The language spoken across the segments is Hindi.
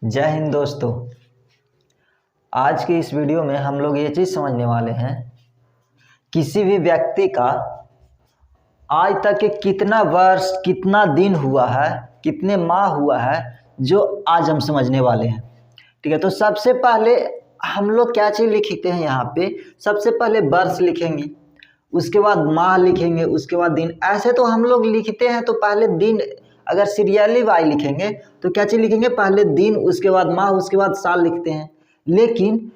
जय हिंद दोस्तों। आज की इस वीडियो में हम लोग ये चीज़ समझने वाले हैं, किसी भी व्यक्ति का आज तक के कितना वर्ष, कितना दिन हुआ है, कितने माह हुआ है, जो आज हम समझने वाले हैं। ठीक है, तो सबसे पहले हम लोग क्या चीज़ लिखते हैं यहाँ पे, सबसे पहले वर्ष लिखेंगे, उसके बाद माह लिखेंगे, उसके बाद दिन। ऐसे तो हम लोग लिखते हैं तो पहले दिन, अगर सीरियली वाई लिखेंगे तो क्या चीज़ लिखेंगे, पहले दिन, उसके बाद माह, उसके बाद साल लिखते हैं। लेकिन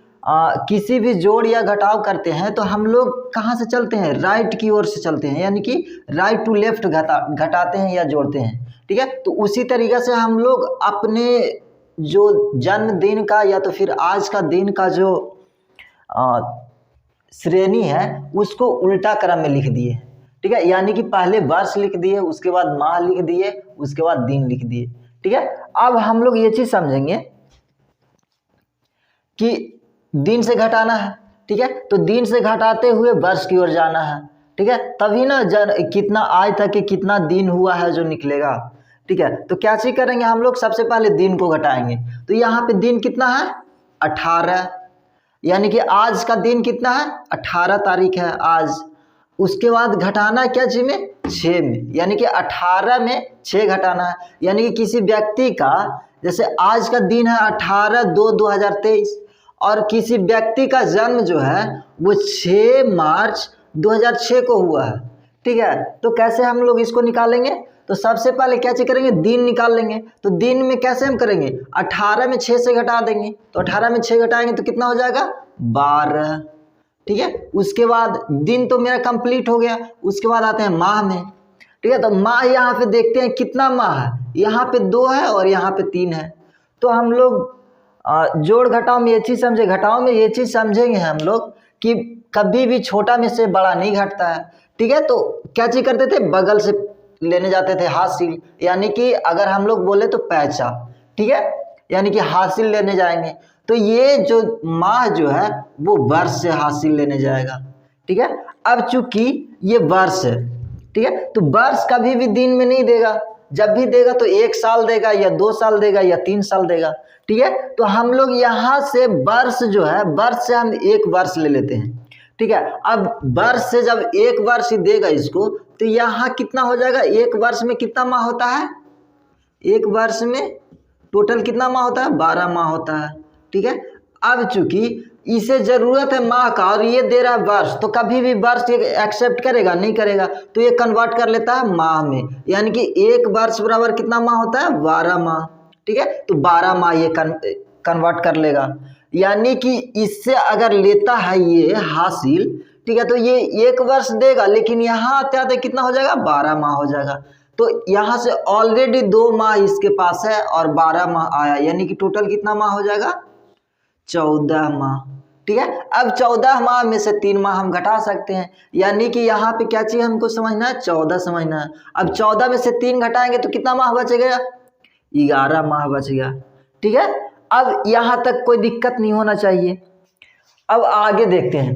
किसी भी जोड़ या घटाव करते हैं तो हम लोग कहाँ से चलते हैं, राइट की ओर से चलते हैं, यानी कि राइट टू लेफ्ट घटाते हैं या जोड़ते हैं। ठीक है, तो उसी तरीके से हम लोग अपने जो जन्मदिन का या तो फिर आज का दिन का जो श्रेणी है उसको उल्टा क्रम में लिख दिए। ठीक है, यानी कि पहले वर्ष लिख दिए, उसके बाद माह लिख दिए, उसके बाद दिन लिख दिए। ठीक है, अब हम लोग ये चीज समझेंगे कि दिन से घटाना है। ठीक है, तो दिन से घटाते हुए वर्ष की ओर जाना है। ठीक है, तभी ना कितना आज तक के कितना दिन हुआ है जो निकलेगा। ठीक है, तो क्या चीज करेंगे हम लोग, सबसे पहले दिन को घटाएंगे। तो यहाँ पे दिन कितना है, 18, यानी कि आज का दिन कितना है, 18 तारीख है आज। उसके बाद घटाना क्या जी में, 6 में, यानी कि 18 में 6 घटाना है। यानी कि किसी व्यक्ति का, जैसे आज का दिन है 18/2/2023 और किसी व्यक्ति का जन्म जो है वो 6 मार्च 2006 को हुआ है। ठीक है, तो कैसे हम लोग इसको निकालेंगे, तो सबसे पहले क्या चीज करेंगे, दिन निकाल लेंगे। तो दिन में कैसे हम करेंगे, 18 में 6 से घटा देंगे, तो 18 में 6 घटाएंगे तो कितना हो जाएगा, 12। ठीक है, उसके बाद दिन तो मेरा कंप्लीट हो गया। उसके बाद आते हैं माह में। ठीक है, तो माह यहाँ पे देखते हैं कितना माह है, यहाँ पे 2 है और यहाँ पे 3 है। तो हम लोग जोड़ घटाव में ये चीज़ समझे, घटाव में ये चीज़ समझेंगे हम लोग कि कभी भी छोटा में से बड़ा नहीं घटता है। ठीक है, तो क्या चीज़ करते थे, बगल से लेने जाते थे हासिल, यानी कि अगर हम लोग बोले तो पैचा। ठीक है, यानी कि हासिल लेने जाएंगे। तो ये जो माह जो है वो वर्ष से हासिल लेने जाएगा। ठीक है, अब चूंकि ये वर्ष है, ठीक है, तो वर्ष कभी भी दिन में नहीं देगा, जब भी देगा तो 1 साल देगा या 2 साल देगा या 3 साल देगा। ठीक है, तो हम लोग यहाँ से वर्ष जो है, वर्ष से हम 1 वर्ष ले लेते हैं। ठीक है, अब वर्ष से जब 1 वर्ष ही देगा इसको, तो यहाँ कितना हो जाएगा, 1 वर्ष में कितना माह होता है, 1 वर्ष में टोटल कितना माह होता है, 12 माह होता है। ठीक है, अब चूंकि इसे जरूरत है माह का और ये दे रहा है वर्ष, तो कभी भी वर्ष ये एक्सेप्ट करेगा नहीं करेगा, तो ये कन्वर्ट कर लेता है माह में, यानी कि 1 वर्ष बराबर कितना माह होता है, 12 माह। ठीक है, तो 12 माह ये कन्वर्ट कर लेगा, यानी कि इससे अगर लेता है ये हासिल, ठीक है, तो ये 1 वर्ष देगा, लेकिन यहाँ आते आते कितना हो जाएगा, 12 माह हो जाएगा। तो यहाँ से ऑलरेडी 2 माह इसके पास है और 12 माह आया, यानी कि टोटल कितना माह हो जाएगा, 14 माह। ठीक है, अब 14 माह में से 3 माह हम घटा सकते हैं, यानी कि यहाँ पे क्या चाहिए हमको समझना है, 14 समझना है। अब 14 में से 3 घटाएंगे तो कितना माह बचेगा, 11 माह बच गया। ठीक है, अब यहाँ तक कोई दिक्कत नहीं होना चाहिए। अब आगे देखते हैं,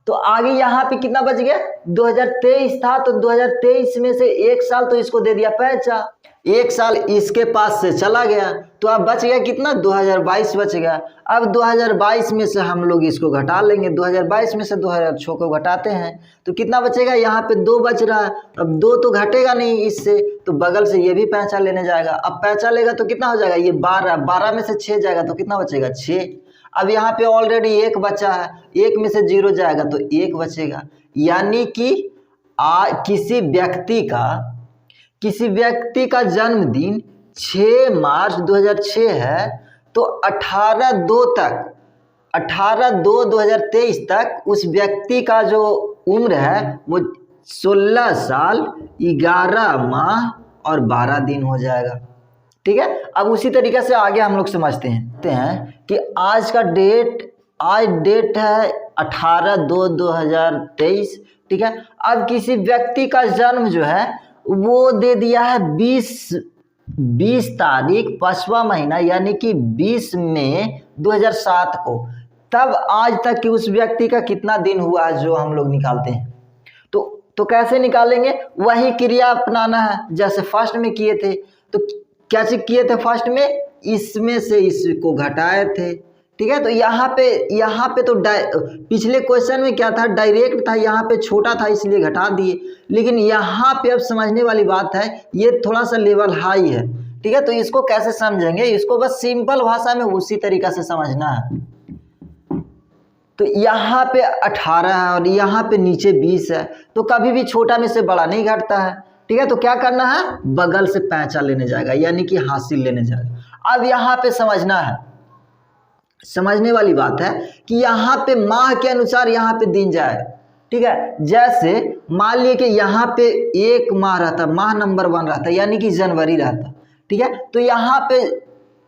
तो आगे यहाँ पे कितना बच गया, 2023 था, तो 2023 में से 1 साल तो इसको दे दिया पैचा, 1 साल इसके पास से चला गया, तो अब बच गया कितना, 2022 बच गया। अब 2022 में से हम लोग इसको घटा लेंगे, 2022 में से 2006 को घटाते हैं तो कितना बचेगा, यहाँ पे 2 बच रहा है। अब 2 तो घटेगा नहीं इससे, तो बगल से ये भी पैचा लेने जाएगा। अब पैचा लेगा तो कितना हो जाएगा, ये 12 में से 6 जाएगा तो कितना बचेगा, 6। अब यहाँ पे ऑलरेडी 1 बचा है, 1 में से 0 जाएगा तो 1 बचेगा, यानी कि किसी व्यक्ति का जन्मदिन 6 मार्च 2006 है, तो 18/2/2023 तक उस व्यक्ति का जो उम्र है वो 16 साल 11 माह और 12 दिन हो जाएगा। ठीक है, अब उसी तरीके से आगे हम लोग समझते हैं कि आज डेट है 18/2/2023। ठीक है, अब किसी व्यक्ति का जन्म जो है वो दे दिया है 20 तारीख 5वां महीना, यानी कि 20 मई 2007 को। तब आज तक कि उस व्यक्ति का कितना दिन हुआ है जो हम लोग निकालते हैं। तो कैसे निकालेंगे, वही क्रिया अपनाना है जैसे फर्स्ट में किए थे। तो क्या चीज किए थे फर्स्ट में, इसमें से इसको घटाए थे, ठीक है। तो यहाँ पे तो पिछले क्वेश्चन में क्या था, डायरेक्ट था, यहाँ पे छोटा था इसलिए घटा दिए। लेकिन यहाँ पे अब समझने वाली बात है, ये थोड़ा सा लेवल हाई है, ठीक है। तो इसको कैसे समझेंगे, इसको बस सिंपल भाषा में उसी तरीका से समझना है। तो यहाँ पे 18 है और यहाँ पे नीचे 20 है, तो कभी भी छोटा में से बड़ा नहीं घटता है, ठीक है। तो क्या करना है, बगल से पैंचा लेने जाएगा, यानी कि हासिल लेने जाएगा। अब यहाँ पे समझना है, समझने वाली बात है कि यहाँ पे माह के अनुसार यहाँ पे दिन जाए, ठीक है। जैसे मान लिए कि यहाँ पे एक माह रहता, माह नंबर 1 रहता, यानी कि जनवरी रहता, ठीक है। तो यहाँ पे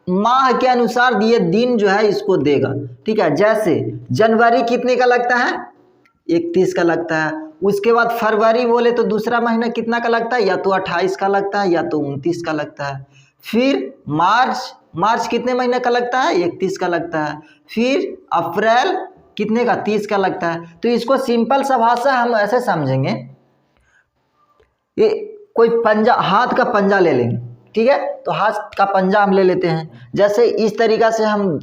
माह के अनुसार ये दिन जो है इसको देगा, ठीक है। जैसे जनवरी कितने का लगता है, 31 का लगता है। उसके बाद फरवरी बोले तो दूसरा महीना कितना का लगता है, या तो 28 का लगता है या तो 29 का लगता है। फिर मार्च कितने महीने का लगता है, 31 का लगता है। फिर अप्रैल कितने का, 30 का लगता है। तो इसको सिंपल सा भाषा हम ऐसे समझेंगे, ये कोई पंजा, हाथ का पंजा ले लेंगे, ठीक है। तो हाथ का पंजा हम ले लेते हैं, जैसे इस तरीका से हम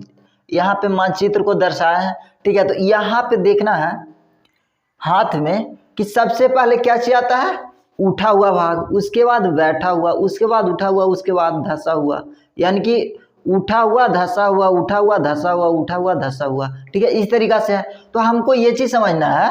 यहाँ पे मानचित्र को दर्शाए हैं, ठीक है। तो यहाँ पे देखना है हाथ में कि सबसे पहले क्या चीज आता है, उठा हुआ भाग, उसके बाद बैठा हुआ, उसके बाद उठा हुआ, उसके बाद धंसा हुआ, यानी कि उठा हुआ धंसा हुआ, उठा हुआ धंसा हुआ, उठा हुआ धंसा हुआ, ठीक है। इस तरीका से है। तो हमको ये चीज समझना है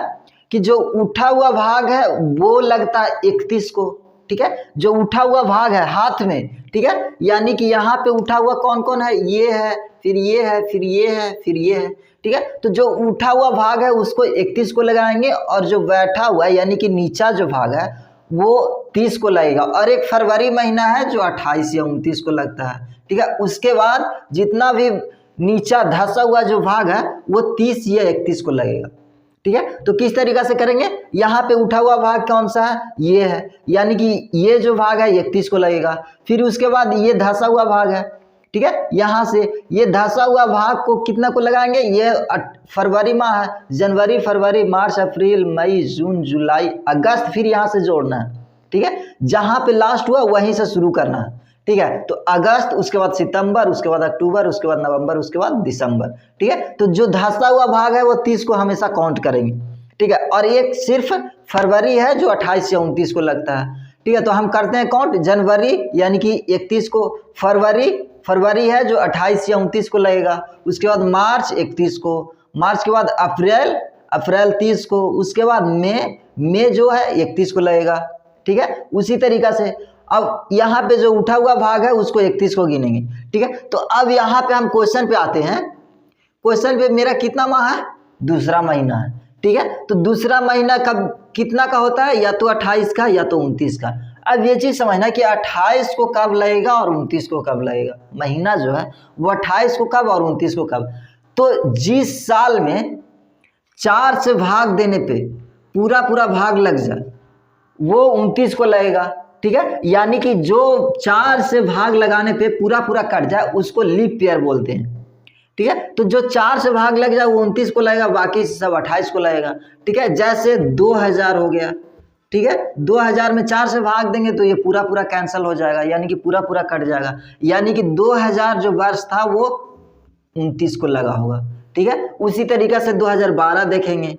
कि जो उठा हुआ भाग है वो लगता है 31 को, ठीक है। जो उठा हुआ भाग है हाथ में, ठीक है, यानी कि यहाँ पे उठा हुआ कौन कौन है, ये है, फिर ये है, फिर ये है, फिर ये है, ठीक है। तो जो उठा हुआ भाग है उसको 31 को लगाएंगे, और जो बैठा हुआ है यानी कि नीचा जो भाग है वो 30 को लगेगा। और एक फरवरी महीना है जो 28 या 29 को लगता है, ठीक है। उसके बाद जितना भी नीचा धंसा हुआ जो भाग है वो 30 या 31 को लगेगा, ठीक है। तो किस तरीका से करेंगे, यहाँ पे उठा हुआ भाग कौन सा है, ये है, यानी कि ये जो भाग है 31 को लगेगा। फिर उसके बाद ये धंसा हुआ भाग है, ठीक है। यहाँ से ये धंसा हुआ भाग को कितना को लगाएंगे, ये फरवरी माह है, जनवरी फरवरी मार्च अप्रैल मई जून जुलाई अगस्त, फिर यहाँ से जोड़ना है, ठीक है। जहाँ पे लास्ट हुआ वहीं से शुरू करना है, ठीक है। तो अगस्त, उसके बाद सितंबर, उसके बाद अक्टूबर, उसके बाद नवंबर, उसके बाद दिसंबर, ठीक है। तो जो धंसा हुआ भाग है वो 30 को हमेशा काउंट करेंगे, ठीक है। और एक सिर्फ फरवरी है जो 28 या 29 को लगता है, ठीक है। तो हम करते हैं काउंट, जनवरी यानी कि 31 को, फरवरी है जो 28 या 29 को लगेगा। उसके बाद मार्च 31 को, मार्च के बाद अप्रैल 30 को, उसके बाद मई जो है 31 को लगेगा, ठीक है। उसी तरीका से अब यहाँ पे जो उठा हुआ भाग है उसको 31 को गिनेंगे, ठीक है। तो अब यहाँ पे हम क्वेश्चन पे आते हैं। क्वेश्चन पे मेरा कितना माह है, दूसरा महीना है, ठीक है। तो दूसरा महीना कब कितना का होता है, या तो 28 का या तो 29 का। अब ये चीज समझना कि 28 को कब लगेगा और 29 को कब लगेगा, महीना जो है वो 28 को कब और 29 को कब। तो जिस साल में 4 से भाग देने पे पूरा भाग लग जाए वो 29 को लगेगा, ठीक है। यानी कि जो 4 से भाग लगाने पे पूरा कट जाए उसको लीप ईयर बोलते हैं, ठीक है। तो जो 4 से भाग लग जाए वो 29 को लगेगा, बाकी सब 28 को लगेगा, ठीक है। जैसे 2000 हो गया, ठीक है। 2000 में 4 से भाग देंगे तो ये पूरा कैंसिल हो जाएगा, यानी कि पूरा कट जाएगा, यानी कि 2000 जो वर्ष था वो 29 को लगा होगा, ठीक है। उसी तरीके से 2012 देखेंगे,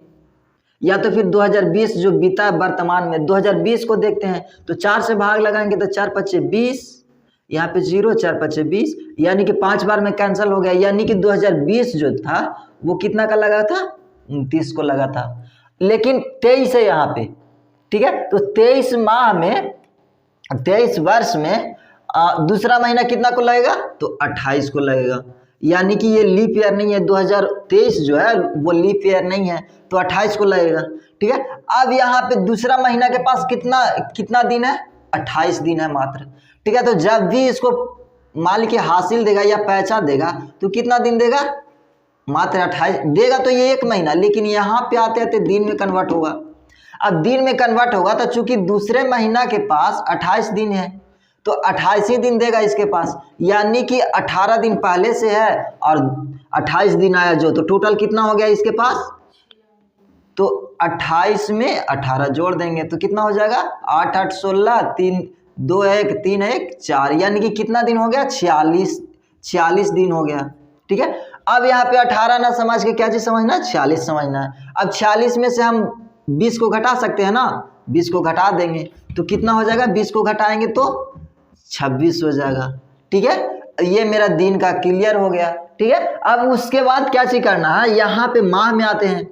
या तो फिर 2020 जो बीता वर्तमान में 2020 को देखते हैं। तो 4 से भाग लगाएंगे तो 4 5 20, यहाँ पे 0, 4 5 20, यानी कि 5 बार में कैंसिल हो गया, यानी कि 2020 जो था वो कितना का लगा था, 29 को लगा था। लेकिन 23 है यहाँ पे, ठीक है। तो 23 माह में, 23 वर्ष में दूसरा महीना कितना को लगेगा, तो 28 को लगेगा, यानी कि ये लीप ईयर नहीं है, 2023 जो है वो लीप ईयर नहीं है, तो 28 को लगेगा, ठीक है। अब यहाँ पे दूसरा महीना के पास कितना दिन है, 28 दिन है मात्र, ठीक है। तो जब भी इसको मान के हासिल देगा या पैसा देगा तो कितना दिन देगा, मात्र 28 देगा, तो ये एक महीना। लेकिन यहाँ पे आते आते दिन में कन्वर्ट होगा। अब दिन में कन्वर्ट होगा तो चूंकि दूसरे महीना के पास 28 दिन है तो 28 ही दिन देगा इसके पास, यानी कि 18 दिन पहले से है और 28 दिन आया जो, तो टोटल कितना हो गया इसके पास, तो 28 में 18 जोड़ देंगे तो कितना हो जाएगा, 8 8 16, 3 2 1 3 1 4, यानी कि कितना दिन हो गया, 46 46 दिन हो गया। ठीक है, अब यहाँ पे 18 ना समझ के क्या चीज़ समझना है, 46 समझना है। अब 46 में से हम 20 को घटा सकते हैं ना, 20 को घटा देंगे तो कितना हो जाएगा, 20 को घटाएंगे तो 26 हो जाएगा। ठीक है, ये मेरा दिन का क्लियर हो गया। ठीक है, अब उसके बाद क्या चीज करना है, यहाँ पे माह में आते हैं।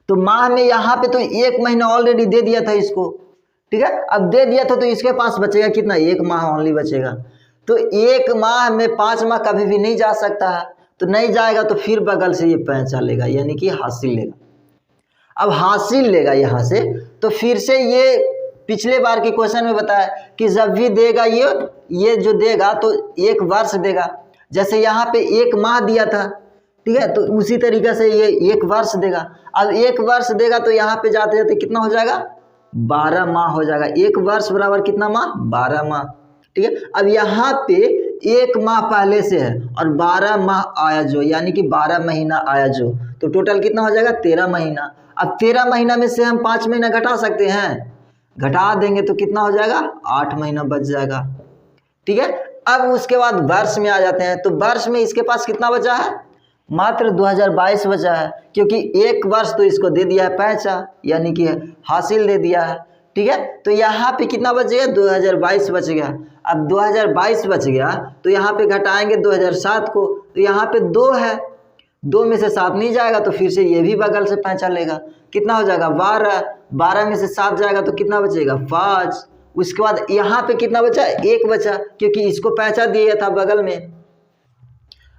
तो माह में यहाँ पे तो 1 महीना ऑलरेडी दे दिया था इसको। ठीक है, अब दे दिया था तो इसके पास बचेगा कितना, 1 माह ओनली बचेगा। तो 1 माह में 5 माह कभी भी नहीं जा सकता है, तो नहीं जाएगा तो फिर बगल से ये पैंचा लेगा, यानी कि हासिल लेगा। अब हासिल लेगा यहाँ से, तो फिर से ये पिछले बार के क्वेश्चन में बताया कि जब भी देगा ये जो देगा तो 1 वर्ष देगा। जैसे यहाँ पे 1 माह दिया था, ठीक है, तो उसी तरीके से ये 1 वर्ष देगा। अब 1 वर्ष देगा तो यहाँ पे जाते जाते कितना हो जाएगा, 12 माह हो जाएगा। 1 वर्ष बराबर कितना माह, 12 माह। ठीक है, अब यहाँ पे 1 माह पहले से है और 12 माह आया जो, यानी कि 12 महीना आया जो, तो टोटल कितना हो जाएगा, 13 महीना। अब 13 महीना में से हम 5 महीना घटा सकते हैं, घटा देंगे तो कितना हो जाएगा, 8 महीना बच जाएगा। ठीक है, अब उसके बाद वर्ष में आ जाते हैं। तो वर्ष में इसके पास कितना बचा है, मात्र 2022 बचा है, क्योंकि 1 वर्ष तो इसको दे दिया है पैसा, यानी कि हासिल दे दिया है। ठीक है, तो यहाँ पे कितना बच गया, 2022 बच गया। अब 2022 बच गया तो यहाँ पे घटाएंगे 2007 को, तो यहाँ पे 2 है, 2 में से 7 नहीं जाएगा तो फिर से ये भी बगल से पैंचा लेगा, कितना हो जाएगा, 12। 12 में से 7 जाएगा तो कितना बचेगा, 5। उसके बाद यहाँ पे कितना बचा, 1 बचा, क्योंकि इसको पैंचा दिया था बगल में।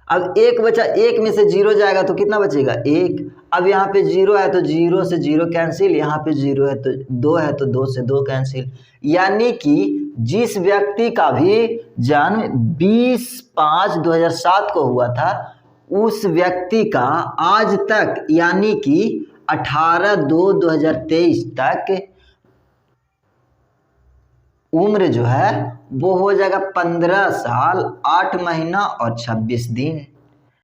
अब 1 बचा, 1 में से 0 जाएगा तो कितना बचेगा, 1। अब यहाँ पे 0 है तो 0 से 0 कैंसिल, यहाँ पे 0 है तो 2 है तो 2 से 2 कैंसिल। यानी कि जिस व्यक्ति का भी जन्म 20/5/2007 को हुआ था, उस व्यक्ति का आज तक यानी कि 18/2/2023 तक उम्र जो है वो हो जाएगा 15 साल 8 महीना और 26 दिन।